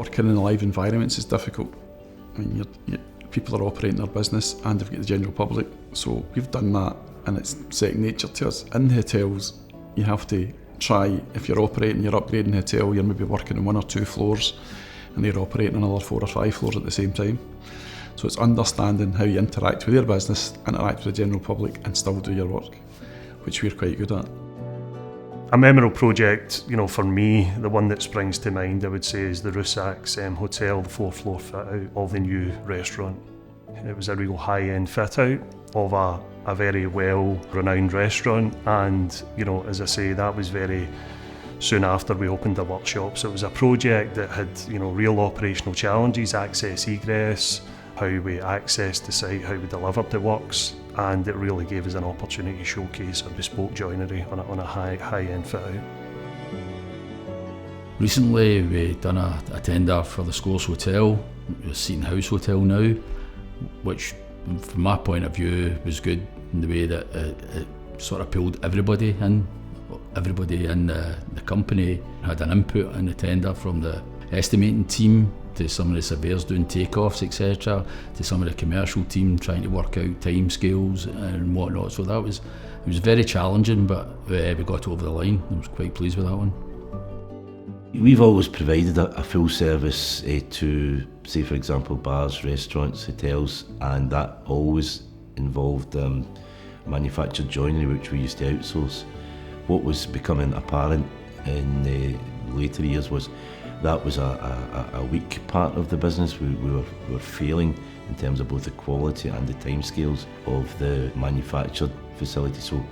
Working in live environments is difficult. I mean, people are operating their business and they've got the general public, so we've done that and it's second nature to us. In hotels, you have to try, if you're operating, you're upgrading a hotel, you're maybe working on 1 or 2 floors and they're operating another 4 or 5 floors at the same time. So it's understanding how you interact with your business, interact with the general public and still do your work, which we're quite good at. A memorable project, for me, the one that springs to mind, I would say, is the Rusacks Hotel, the 4th floor fit out of the new restaurant. It was a real high-end fit out of a very well-renowned restaurant, and as I say, that was very soon after we opened the workshop. So it was a project that had real operational challenges, access, egress, how we accessed the site, how we delivered the works, and it really gave us an opportunity to showcase a bespoke joinery on a high-end fit out. Recently we done a tender for the Scores Hotel, the Seton House Hotel now, which from my point of view was good in the way that it sort of pulled everybody in. Everybody in the company had an input in the tender, from the estimating team to some of the surveyors doing takeoffs, etc., to some of the commercial team trying to work out time scales and whatnot. So it was very challenging, but we got over the line. I was quite pleased with that one. We've always provided a full service to, say for example, bars, restaurants, hotels, and that always involved manufactured joinery, which we used to outsource. What was becoming apparent in the later years was that was a weak part of the business. We were failing in terms of both the quality and the timescales of the manufactured facility. So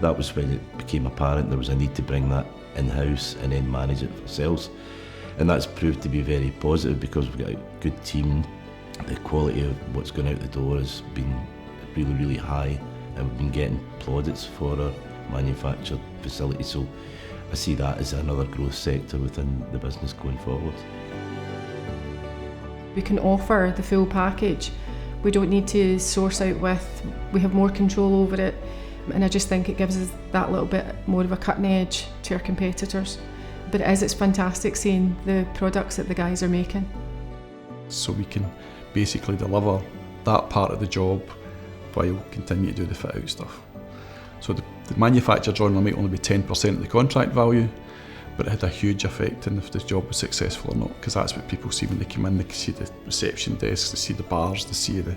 that was when it became apparent there was a need to bring that in-house and then manage it ourselves. And that's proved to be very positive because we've got a good team. The quality of what's going out the door has been really, really high, and we've been getting plaudits for our manufactured facility. So I see that as another growth sector within the business going forward. We can offer the full package. We don't need to source out with, we have more control over it, and I just think it gives us that little bit more of a cutting edge to our competitors. But it's fantastic seeing the products that the guys are making. So we can basically deliver that part of the job while continue to do the fit out stuff. So the manufactured joinery might only be 10% of the contract value, but it had a huge effect in if the job was successful or not, because that's what people see when they come in. They can see the reception desks, they see the bars, they see the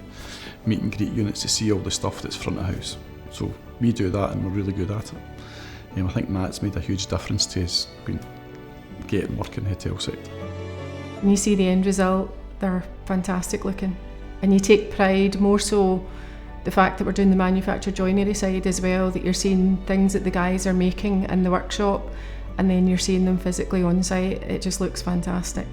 meet and greet units, they see all the stuff that's front of house. So we do that and we're really good at it. I think that's made a huge difference to us getting work in the hotel sector. When you see the end result, they're fantastic looking, and you take pride, more so the fact that we're doing the manufactured joinery side as well, that you're seeing things that the guys are making in the workshop and then you're seeing them physically on site. It just looks fantastic.